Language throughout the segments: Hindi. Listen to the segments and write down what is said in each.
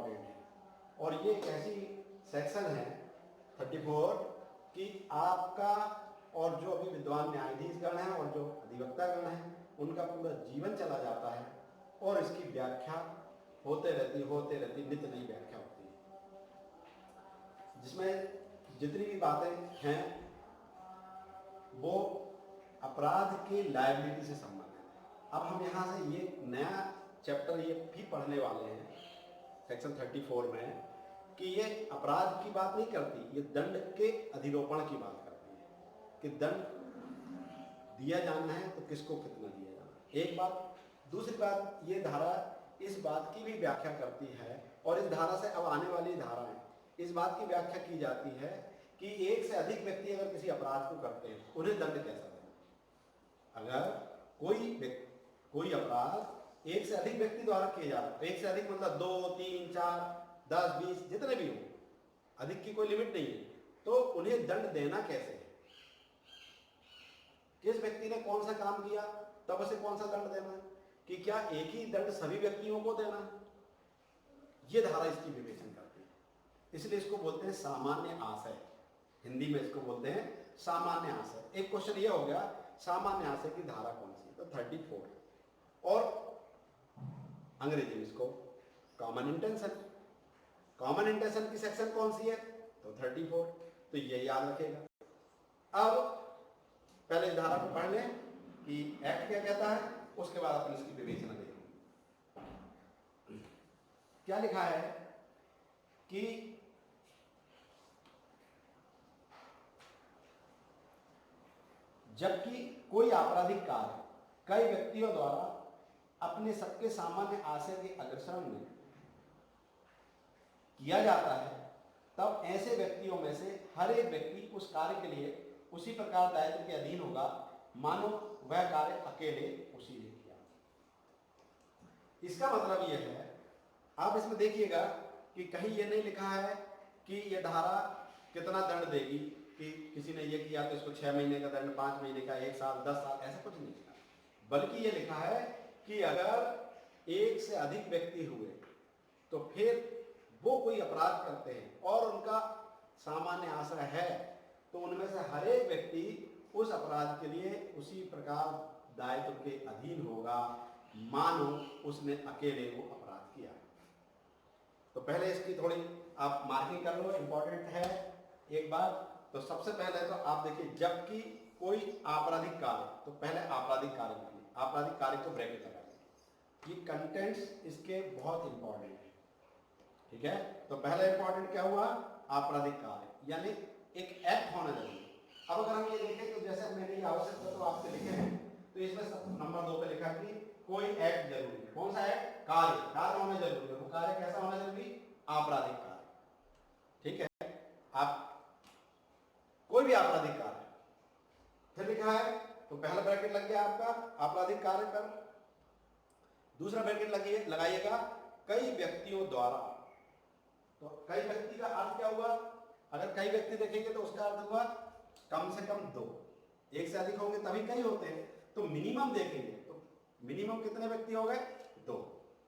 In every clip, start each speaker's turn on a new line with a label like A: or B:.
A: इम्पॉर्टेंट है। और ये एक ऐसी सेक्शन है 34 कि आपका और जो अभी विद्वान न्यायाधीशगण है और जो अधिवक्तागण है उनका पूरा जीवन चला जाता है और इसकी व्याख्या होते रहती नित्य नई व्याख्या होती है, जिसमें जितनी भी बातें हैं वो अपराध के लायबिलिटी से संबंधित है। अब हम यहाँ से ये नया चैप्टर ये भी पढ़ने वाले हैं सेक्शन 34 में कि ये अपराध की बात नहीं करती, ये दंड के अधिरोपण की बात करती है कि दंड दिया जाना है तो किसको कितना दिया जाना है। एक बात। दूसरी बात, ये धारा इस बात की भी व्याख्या करती है और इस धारा से अब आने वाली धारा है इस बात की व्याख्या की जाती है कि एक से अधिक व्यक्ति अगर किसी अपराध को करते हैं उन्हें दंड कैसा देना। अगर कोई अपराध एक से अधिक व्यक्ति द्वारा किए जा रहा है, एक से अधिक मतलब 2, 3, 4, 10, 20 जितने भी हो, अधिक की कोई लिमिट नहीं है, तो उन्हें दंड देना कैसे है। किस व्यक्ति ने कौन सा काम किया तब उसे कौन सा दंड देना है, कि क्या एक ही दंड सभी व्यक्तियों को देना है, ये धारा इसकी विवेचन करती है। इसलिए इसको बोलते हैं सामान्य आशय, हिंदी में इसको बोलते हैं सामान्य आशय। एक क्वेश्चन ये हो गया सामान्य आशय की धारा कौन सी है, तो 34। और अंग्रेजी में इसको कॉमन इंटेंशन, कॉमन इंटेंशन की सेक्शन कौन सी है, तो 34। तो ये याद रखेगा। अब पहले इस धारा को पढ़ लें कि एक्ट क्या कहता है, उसके बाद अपन इसकी विवेचना देखेंगे। क्या लिखा है कि जबकि कोई आपराधिक कार्य कई व्यक्तियों द्वारा अपने सबके सामान्य आशय के अग्रसरण में किया जाता है, तब ऐसे व्यक्तियों में से हर एक व्यक्ति उस कार्य के लिए उसी प्रकार दायित्व के अधीन होगा मानो वह कार्य अकेले उसी ने किया। इसका मतलब यह है, आप इसमें देखिएगा कि कहीं यह नहीं लिखा है कि यह धारा कितना दंड देगी, कि किसी ने यह किया तो इसको 6 महीने का दंड, 5 महीने का, 1 साल, 10 साल, ऐसा कुछ नहीं लिखा। बल्कि यह लिखा है कि अगर एक से अधिक व्यक्ति हुए तो फिर वो कोई अपराध करते हैं और उनका सामान्य आशय है, तो उनमें से हर एक व्यक्ति उस अपराध के लिए उसी प्रकार दायित्व के अधीन होगा मानो उसने अकेले वो अपराध किया। तो पहले इसकी थोड़ी आप मार्किंग कर लो, इंपॉर्टेंट है एक बात। तो सबसे पहले तो आप देखिए, जबकि कोई आपराधिक कार्य, तो पहले आपराधिक कार्य मानिए, आपराधिक कार्य को ब्रैकेट लगा लीजिए। ये कंटेंट्स इसके बहुत इंपॉर्टेंट है, ठीक है। तो पहला इंपॉर्टेंट क्या हुआ, आपराधिक कार्य, यानी एक एक्ट होना जरूरी। अब अगर हम ये देखें तो जैसे मैंने ये आवश्यक तत्व आपसे लिखे हैं, तो इसमें नंबर 2 पे लिखा कि कोई एक्ट जरूरी है। कौन सा एक्ट, कार्य होना जरूरी है। वो कार्य कैसा होना जरूरी, आपराधिक कार्य, ठीक है। आप कोई भी आपराधिक कार्य, फिर लिखा है तो पहला ब्रैकेट लग गया आपका आपराधिक कार्य पर, दूसरा ब्रैकेट लगाइएगा कई व्यक्तियों द्वारा। तो कई व्यक्ति का अर्थ क्या हुआ, अगर कई व्यक्ति देखेंगे तो उसका अर्थ हुआ कम से कम 2, एक से अधिक होंगे तभी कई होते हैं। तो मिनिमम देखेंगे तो मिनिमम कितने व्यक्ति हो गए, 2।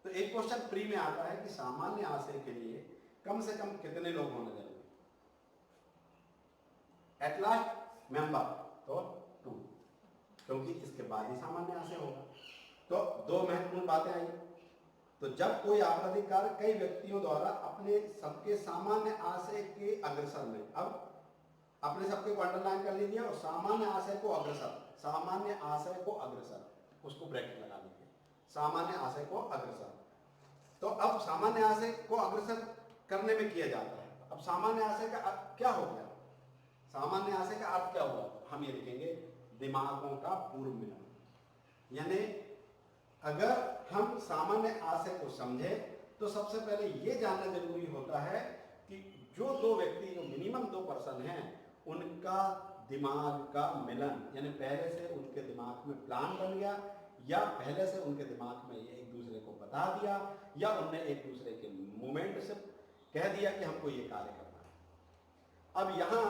A: तो एक क्वेश्चन प्री में आता है कि सामान्य आशय के लिए कम से कम कितने लोग होने जरूरी, एट लास्ट मेंबर तो 2, क्योंकि इसके बाद ही सामान्य आशय होगा। तो 2 महत्वपूर्ण बातें आई। तो जब कोई आपराधिक कार्य कई व्यक्तियों द्वारा अपने सबके सामान्य आशय के अग्रसर में, अब अपने सबके को अंडरलाइन कर लीजिए और सामान्य आशय को अग्रसर, सामान्य आशय को अग्रसर, उसको ब्रैकेट लगा लीजिए, सामान्य आशय को अग्रसर। तो अब सामान्य आशय को अग्रसर करने में किया जाता है। अब सामान्य आशय का क्या हो गया, सामान्य आशय का अर्थ क्या हुआ, हम ये लिखेंगे दिमागों का पूर्व मिलन। यानी अगर हम सामान्य आशय को समझे तो सबसे पहले ये जानना जरूरी होता है कि जो 2 व्यक्ति, जो मिनिमम 2 पर्सन हैं, उनका दिमाग का मिलन, यानी पहले से उनके दिमाग में प्लान बन गया, या पहले से उनके दिमाग में ये एक दूसरे को बता दिया, या उनने एक दूसरे के मूवमेंट से कह दिया कि हमको ये कार्य करना है। अब यहाँ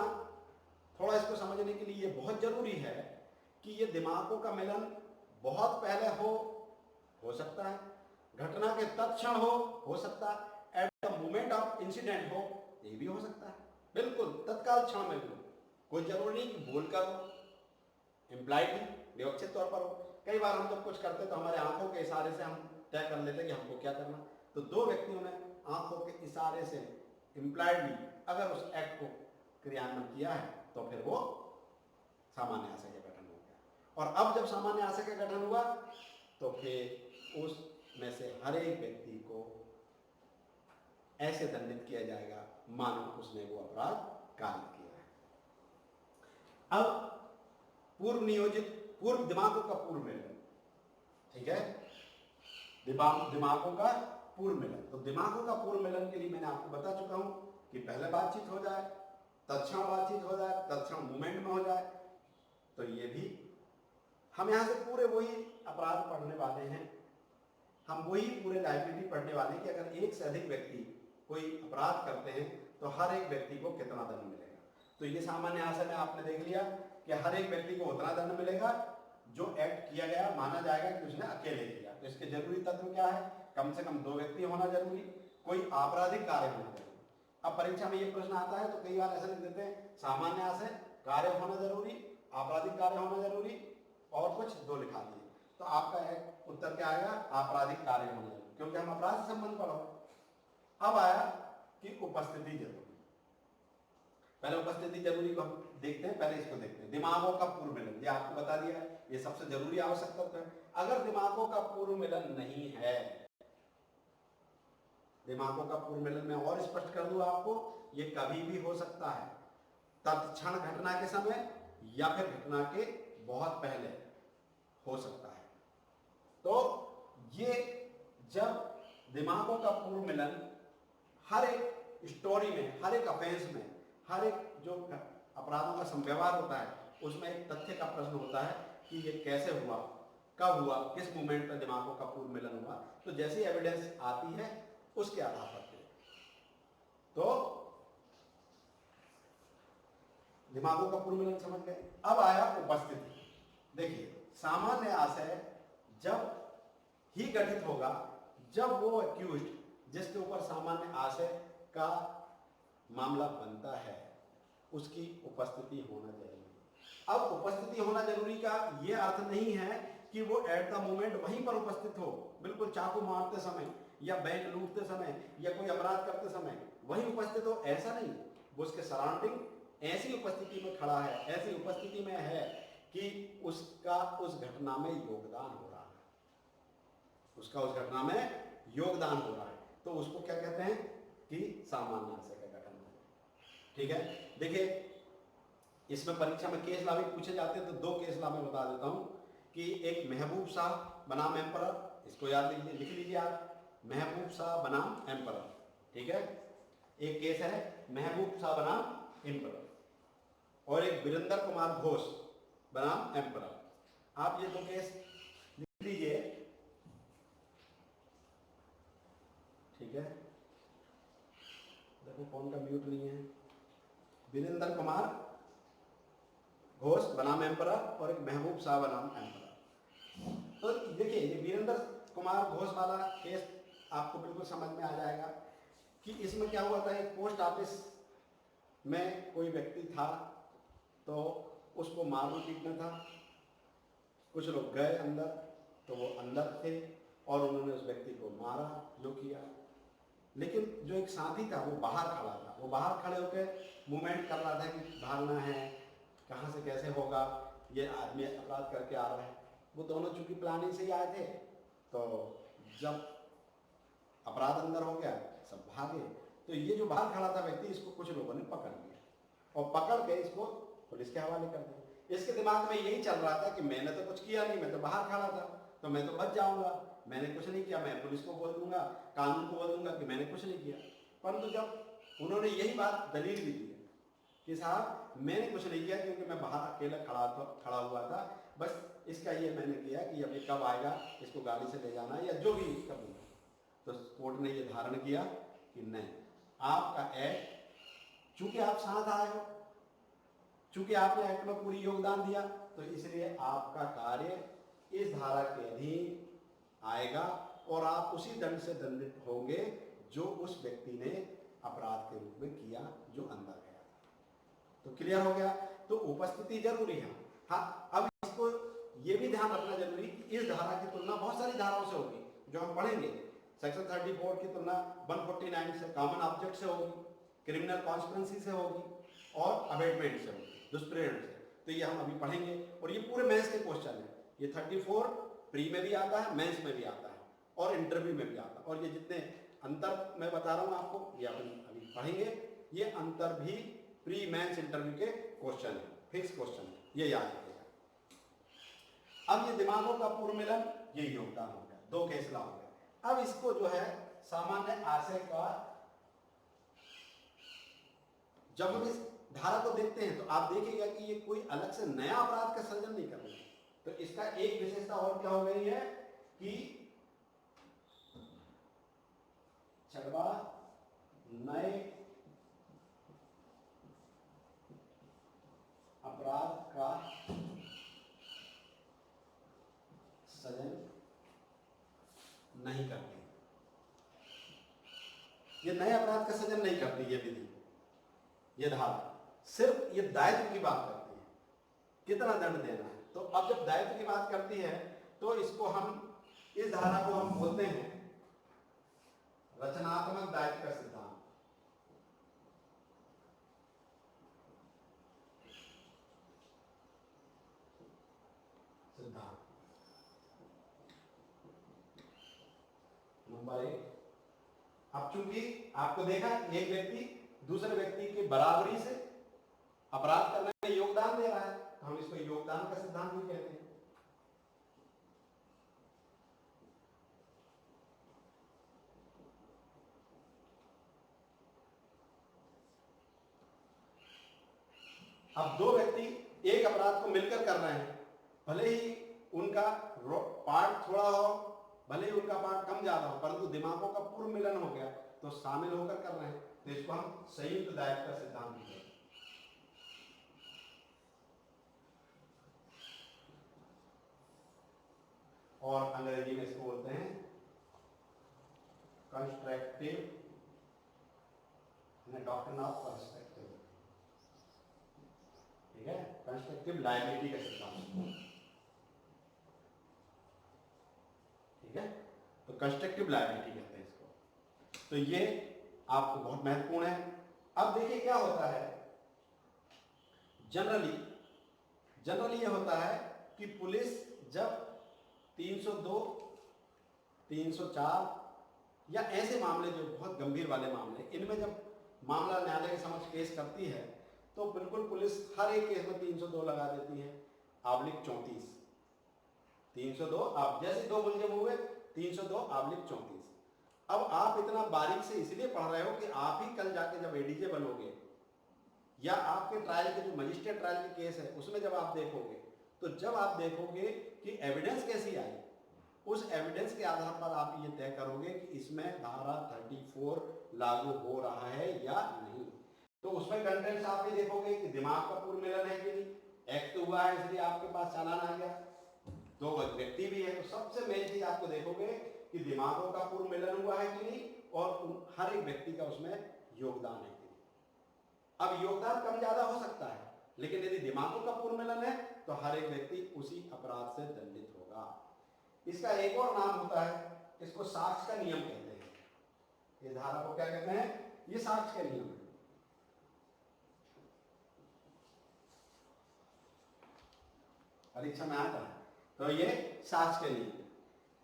A: थोड़ा इसको समझने के लिए ये बहुत जरूरी है कि ये दिमागों का मिलन बहुत पहले हो सकता है, घटना के तत्क्षण हो सकता है, at the moment of incident हो, ये भी हो सकता है, बिल्कुल तत्काल क्षण में भी हो। कोई जरूरी नहीं कि बोलकर हो, इम्प्लाइडली विवक्षित तौर पर हो। कई बार हम जब कुछ करते तो हमारे आंखों के इशारे से हम तय कर लेते कि हमको क्या करना। तो दो व्यक्तियों ने आंखों के इशारे से इम्प्लाइडली अगर उस एक्ट को क्रियान्वयन किया है तो फिर वो सामान्य आशय का गठन हो गया। और अब जब सामान्य आशय का गठन हुआ तो फिर उसमें से हर एक व्यक्ति को ऐसे दंडित किया जाएगा मानो उसने वो अपराध कारित किया है। अब पूर्व नियोजित, पूर्व दिमागों का पूर्व मिलन, ठीक है, दिमागों का पूर्व मिलन। तो दिमागों का पूर्व मिलन के लिए मैंने आपको बता चुका हूं कि पहले बातचीत हो जाए, तत्क्षण बातचीत हो जाए, तत्क्षण मूवमेंट में हो जाए। तो ये भी हम यहां से पूरे वही अपराध पढ़ने वाले हैं, हम वही पूरे लायबिलिटी पढ़ने वाले हैं कि अगर एक से अधिक व्यक्ति कोई अपराध करते हैं तो हर एक व्यक्ति को कितना दंड मिलेगा। तो ये सामान्य आशय में आपने देख लिया कि हर एक व्यक्ति को उतना दंड मिलेगा जो एक्ट किया गया माना जाएगा कि उसने अकेले किया। तो इसके जरूरी तत्व क्या है? कम से कम 2 व्यक्ति होना जरूरी, कोई आपराधिक कार्य होना जरूरी। अब परीक्षा में ये प्रश्न आता है तो कई बार ऐसा लिख देते हैं सामान्य आशय, कार्य होना जरूरी, आपराधिक कार्य होना जरूरी और कुछ 2 लिखा दिए। तो आपका उत्तर क्या आएगा? आपराधिक कार्य होना जरूरी, क्योंकि हम अपराध से संबंध पढ़ो। अब आया कि उपस्थिति जरूरी। पहले उपस्थिति जरूरी को हम देखते हैं, पहले इसको देखते हैं। दिमागों का पूर्व मिलन, ये आपको बता दिया है, ये सबसे जरूरी आवश्यकता है। अगर दिमागों का पूर्व मिलन नहीं है, दिमागों का पूर्व मिलन में और स्पष्ट कर दूं आपको, ये कभी भी हो सकता है, तत्क्षण घटना के समय या फिर घटना के बहुत पहले हो सकता है। तो ये जब दिमागों का पूर्व मिलन हर एक स्टोरी में, हर एक ऑफेंस में, हर एक जो अपराधों का संव्यवहार होता है उसमें एक तथ्य का प्रश्न होता है कि ये कैसे हुआ, कब हुआ, किस मोमेंट पर दिमागों का पूर्व मिलन हुआ। तो जैसी एविडेंस आती है उसके आधार पर तो दिमागों का पूर्व मिलन समझ गए। अब आया उपस्थिति। देखिए, सामान्य आशय जब ही गठित होगा जब वो एक्यूज्ड जिसके ऊपर सामान्य आशय का मामला बनता है उसकी उपस्थिति होना जरूरी। अब उपस्थिति होना जरूरी का यह अर्थ नहीं है कि वो एट द मोमेंट वहीं पर उपस्थित हो, बिल्कुल चाकू मारते समय या बैंक लूटते समय या कोई अपराध करते समय वहीं उपस्थित हो, ऐसा नहीं। वो उसके सराउंडिंग ऐसी उपस्थिति में खड़ा है, ऐसी उपस्थिति में है कि उसका उस घटना में योगदान हो रहा है, उसका उस घटना में योगदान हो रहा है। तो उसको क्या कहते हैं कि सामान्य आशय का गठन हो। ठीक है, देखिए इसमें परीक्षा में केस लॉ भी पूछे जाते हैं, तो 2 केस लॉ में बता देता हूं कि एक महबूब शाह बनाम एम्परर, इसको याद लीजिए, लिख लीजिए आप, महबूब शाह बनाम एम्परर। ठीक है, एक केस है महबूब शाह बनाम एम्परर और एक वीरेंद्र कुमार घोष बनाम एम्परर। आप ये 2 केस लिख लीजिए। ठीक है, देखो फोन का म्यूट नहीं है। वीरेंद्र कुमार घोष बनाम एम्परर और एक महबूब शाह बनाम एम्परर। तो देखिए, ये वीरेंद्र कुमार घोष वाला केस आपको बिल्कुल समझ में आ जाएगा कि इसमें क्या हुआ था। एक पोस्ट ऑफिस में कोई व्यक्ति था तो उसको मारना पीटना था। कुछ लोग गए अंदर, तो वो अंदर थे और उन्होंने उस व्यक्ति को मारा, जो किया। लेकिन जो एक साथी था वो बाहर खड़ा था, वो बाहर खड़े होकर मूवमेंट कर रहा था कि भागना है, कहाँ से कैसे होगा, ये आदमी अपराध करके आ रहा है। वो दोनों चूंकि प्लानिंग से ही आए थे, तो जब अपराध अंदर हो गया सब भागे। तो ये जो बाहर खड़ा था व्यक्ति, इसको कुछ लोगों ने पकड़ लिया और पकड़ के इसको पुलिस के हवाले कर दिया। इसके दिमाग में यही चल रहा था कि मैंने तो कुछ किया नहीं, मैं तो बाहर खड़ा था, तो मैं तो बच जाऊंगा, मैंने कुछ नहीं किया, मैं पुलिस को बोल दूंगा, कानून को बोल दूंगा कि मैंने कुछ नहीं किया। परंतु जब उन्होंने यही बात दलील भी दी कि साहब मैंने कुछ नहीं किया क्योंकि मैं बाहर अकेला खड़ा हुआ था, बस इसका ये मैंने किया कि अब ये कब आएगा, इसको गाड़ी से ले जाना या जो भी इसका बोला। तो कोर्ट ने ये धारण किया कि नहीं, आपका एक्ट, चूंकि आप साथ आए हो, चूंकि आपने एक्ट में पूरी योगदान दिया, तो इसलिए आपका कार्य इस धारा के अधीन आएगा और आप उसी दंड से दंडित होंगे जो उस व्यक्ति ने अपराध के रूप में किया, जो अंदर गया। तो क्लियर हो गया। तो उपस्थिति जरूरी है। हाँ, अब इसको ये भी ध्यान रखना जरूरी कि इस धारा की तुलना बहुत सारी धाराओं से होगी जो हम पढ़ेंगे। सेक्शन 34 की तुलना 149 से, कॉमन ऑब्जेक्ट से होगी, क्रिमिनल कॉन्स्पिरेंसी से होगी और अबेटमेंट से होगी, दुष्प्रेरण से। तो ये हम अभी पढ़ेंगे और ये पूरे मेंस के क्वेश्चन है। ये 34 प्री में भी आता है, मेंस में भी आता है और इंटरव्यू में भी आता है। और ये जितने अंतर मैं बता रहा हूँ आपको, ये अपन अभी पढ़ेंगे। ये अंतर भी प्री मेंस इंटरव्यू के क्वेश्चन है, फिक्स क्वेश्चन है, ये याद रखिएगा। अब ये दिमागों का पूर्व मिलन, ये योगदान हो गया, दो केसला हो गया। अब इसको जो है सामान्य आशय का, जब हम इस धारा को देखते हैं तो आप देखिएगा कि ये कोई अलग से नया अपराध का सृजन नहीं कर रही है। तो इसका एक विशेषता और क्या हो गई है कि छठवा नए अपराध का सृजन नहीं करती। ये नए अपराध का सृजन नहीं करती ये विधि, ये धारा सिर्फ ये दायित्व की बात करती है, कितना दंड देना है। तो अब जब दायित्व की बात करती है तो इसको हम, इस धारा को हम बोलते हैं रचनात्मक दायित्व का सिद्धांत। नंबर 1, अब चूंकि आपको देखा एक व्यक्ति दूसरे व्यक्ति की बराबरी से अपराध करने में योगदान दे रहा है, तो हम इसको योगदान का सिद्धांत भी कहते हैं। अब दो व्यक्ति एक अपराध को मिलकर कर रहे हैं, भले ही उनका पार्ट थोड़ा हो, भले ही उनका पार्ट कम ज्यादा हो, परंतु दिमागों का पूर्व मिलन हो गया तो शामिल होकर कर रहे हैं, तो इसको हम संयुक्त दायित्व का सिद्धांत कहते हैं। और अंग्रेजी में इसको बोलते हैं कंस्ट्रक्टिव, डॉक्ट्रिन ऑफ कंस्ट्रक्टिव, ठीक है, कंस्ट्रक्टिव लायबिलिटी का सिद्धांत, ठीक है। तो कंस्ट्रक्टिव लायबिलिटी कहते हैं इसको। तो ये आपको बहुत महत्वपूर्ण है। अब देखिए क्या होता है, जनरली ये होता है कि पुलिस जब 302, 304 या ऐसे मामले जो बहुत गंभीर वाले मामले, इनमें जब मामला न्यायालय के समक्ष पेश करती है तो बिल्कुल पुलिस हर एक केस में 302 लगा देती है, /34, 302, आप जैसे दो मुलजिम हुए 302 /34। अब आप इतना बारीक से इसलिए पढ़ रहे हो कि आप ही कल जाके जब एडीजे बनोगे या आपके ट्रायल के जो मजिस्ट्रेट ट्रायल के केस है उसमें जब आप देखोगे, तो जब आप देखोगे कि एविडेंस कैसी आई, उस एविडेंस के आधार पर आप ये तय करोगे कि इसमें धारा 34 लागू हो रहा है या नहीं। तो उसमें कंटेंट्स आप ये देखोगे कि दिमाग का पूर्व मिलन है कि नहीं, एक्ट हुआ है इसलिए आपके पास चालान आ गया, दो व्यक्ति भी है, तो सबसे मेन चीज आपको देखोगे कि दिमागों का पूर्व मिलन हुआ है कि नहीं और हर एक व्यक्ति का उसमें योगदान है कि नहीं। अब योगदान कम ज्यादा हो सकता है, लेकिन यदि दिमागों का पूर्व मिलन है तो हर एक व्यक्ति उसी अपराध से दंडित होगा। इसका एक और नाम होता है, इसको साक्ष्य का नियम कहते हैं। ये धारा को क्या कहते हैं, ये साक्ष्य का नियम है। परीक्षा में आता है तो ये साक्ष्य के नियम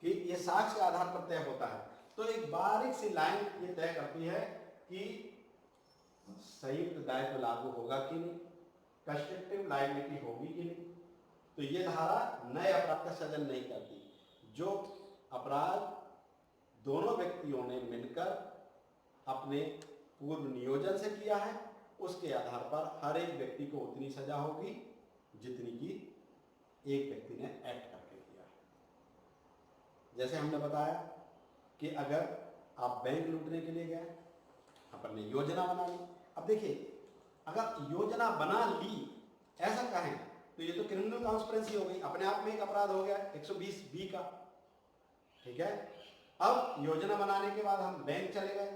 A: कि ये साक्ष्य के आधार पर तय होता है। तो एक बारीक सी लाइन ये तय करती है कि संयुक्त दायित्व लागू होगा कि नहीं, कंस्ट्रक्टिव लायबिलिटी होगी कि नहीं। तो ये धारा नए अपराध का सृजन नहीं करती, जो अपराध दोनों व्यक्तियों ने मिलकर अपने पूर्व नियोजन से किया है उसके आधार पर हर एक व्यक्ति को उतनी सजा होगी जितनी की एक व्यक्ति ने एक्ट करके किया है। जैसे हमने बताया कि अगर आप बैंक लूटने के लिए गए, अपन ने योजना बना ली। अब देखिए, अगर योजना बना ली ऐसा कहें तो ये तो क्रिमिनल कॉन्स्पिरेंसी हो गई, अपने आप में एक अपराध हो गया 120B का, ठीक है। अब योजना बनाने के बाद हम बैंक चले गए।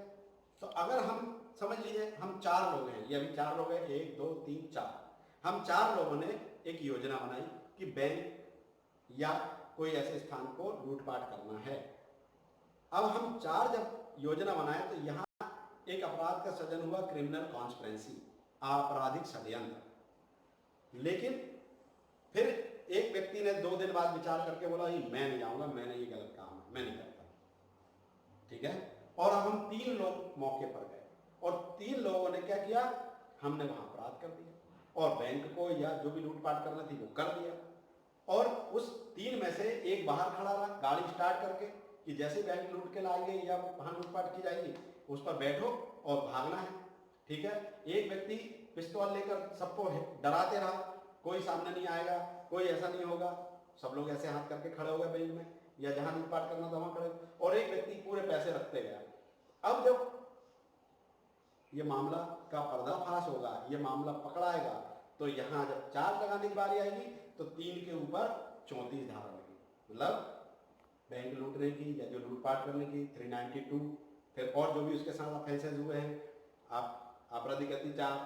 A: तो अगर हम समझ लीजिए हम 4 लोग हैं, ये अभी 4 लोग हैं, 1 2 3 4, हम 4 लोगों ने एक योजना बनाई कि बैंक या कोई ऐसे स्थान को लूटपाट करना है। अब हम 4 जब योजना बनाए तो यहाँ एक अपराध का सृजन हुआ, क्रिमिनल कॉन्स्पिरेंसी, आपराधिक षड्यंत्र। लेकिन फिर एक व्यक्ति ने 2 दिन बाद विचार करके बोला ये मैं नहीं जाऊंगा, मैंने ये गलत काम है, मैं नहीं करता, ठीक है। और अब हम 3 लोग मौके पर गए और 3 लोगों ने क्या किया, हमने वहां अपराध कर दिया और बैंक को या जो भी लूटपाट करना थी वो कर दिया। और उस 3 में से एक बाहर खड़ा रहा गाड़ी स्टार्ट करके कि जैसे बैंक लूट के लाएंगे या वहां लूटपाट की जाएगी उस पर बैठो और भागना है, ठीक है। एक व्यक्ति पिस्तौल लेकर सबको डराते रहा, कोई सामने नहीं आएगा, कोई ऐसा नहीं होगा, सब लोग ऐसे हाथ करके खड़े हो गए बैंक में या जहां लूटपाट करना था वहां खड़े, और एक व्यक्ति पूरे पैसे रखते गया। अब जब ये मामला का पर्दाफाश होगा, ये मामला पकड़ाएगा, तो यहां जब चार्ज लगाने की बारी आएगी तो 3 के ऊपर 34 धारा लगी, मतलब बैंक लूटने की या जो लूटपाट करने की 392, फिर और जो भी उसके साथ ऑफेंसेस हुए हैं, आप आपराधिक अत्याचार,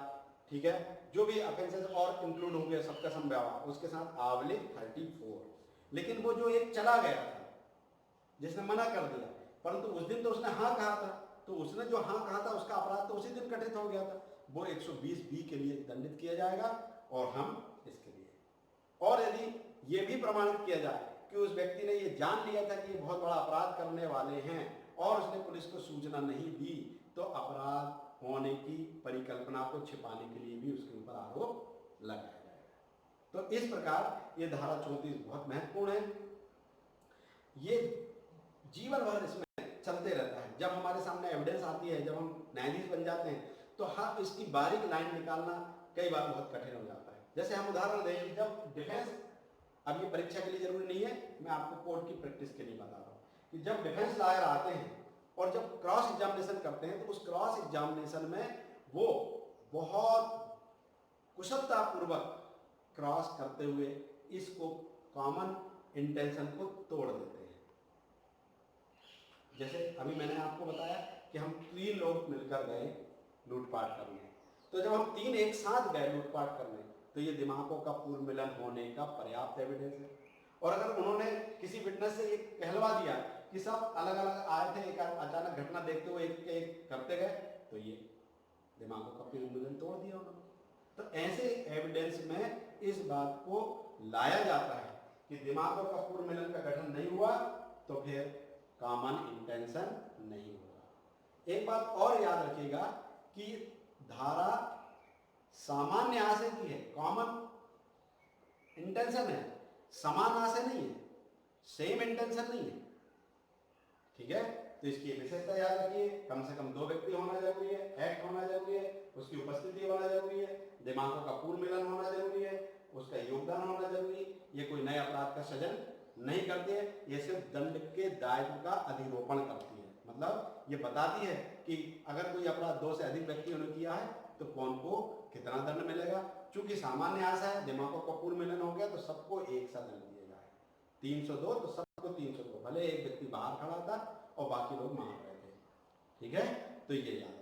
A: ठीक है, जो भी ऑफेंसेस और इंक्लूड हो गए सबका संव्यवहार, उसके साथ आवलिक 34। लेकिन वो जो एक चला गया था जिसने मना कर दिया, परंतु उस दिन तो उसने हाँ कहा था, तो उसने जो हाँ कहा था उसका अपराध तो उसी दिन घटित हो गया था, वो 120B के लिए दंडित किया जाएगा और हम इसके लिए। और यदि ये भी प्रमाणित किया जाए कि उस व्यक्ति ने ये जान लिया था कि ये बहुत बड़ा अपराध करने वाले हैं और उसने पुलिस को सूचना नहीं दी, तो अपराध होने की परिकल्पना को छिपाने के लिए भी उसके ऊपर आरोप लगाया जाएगा। तो इस प्रकार ये धारा 34 बहुत महत्वपूर्ण है, ये जीवन भर इसमें चलते रहता है। जब हमारे सामने एविडेंस आती है, जब हम न्यायाधीश बन जाते हैं, तो हाँ इसकी बारीक लाइन निकालना कई बार बहुत कठिन हो जाता है। जैसे हम उदाहरण दें, जब डिफेंस, अब ये परीक्षा के लिए जरूरी नहीं है, मैं आपको कोर्ट की प्रैक्टिस के लिए बता रहा हूँ कि जब डिफेंस लॉयर आते हैं और जब क्रॉस एग्जामिनेशन करते हैं, तो उस क्रॉस एग्जामिनेशन में वो बहुत कुशलतापूर्वक क्रॉस करते हुए इसको कॉमन इंटेंशन को तोड़ देते हैं। जैसे अभी मैंने आपको बताया कि हम 3 लोग मिलकर गए लूटपाट करने, तो जब हम 3 एक साथ गए लूटपाट करने, तो ये दिमागों का पूर्व मिलन होने का पर्याप्त एविडेंस है। और अगर उन्होंने किसी विटनेस से एक कहलवा दिया कि सब अलग अलग आए थे, एक अचानक घटना देखते हुए एक एक करते गए, तो ये दिमागों का पूर्व मिलन तोड़ दिया उन्होंने। तो ऐसे एविडेंस में इस बात को लाया जाता है कि दिमागों का पूर्व मिलन का गठन नहीं हुआ तो फिर कॉमन इंटेंशन नहीं होगा। एक बात और याद रखिएगा कि धारा सामान्य आशय की है, कॉमन इंटेंशन है, समान आशय नहीं है, सेम इंटेंशन नहीं है, ठीक है। तो इसकी विशेषता याद रखिए, कम से कम 2 व्यक्ति होना जरूरी है, एक्ट होना जरूरी है, उसकी उपस्थिति होना जरूरी है, दिमागों का पूर्व मिलन होना जरूरी है, उसका योगदान होना जरूरी है। ये कोई नए अपराध का सृजन नहीं करती है, ये सिर्फ दंड के दायित्व का अधिरोपण करती है। मतलब ये बताती है कि अगर कोई अपराध 2 से अधिक व्यक्तियों ने किया है तो कौन को कितना दंड मिलेगा। चूंकि सामान्य आशा है, दिमागों का पूर्व मिलन हो गया तो सबको एक सा दंड दिया जाए। 302 तो सबको 302, भले एक व्यक्ति बाहर खड़ा था और बाकी लोग मान रहे थे, ठीक है। तो ये याद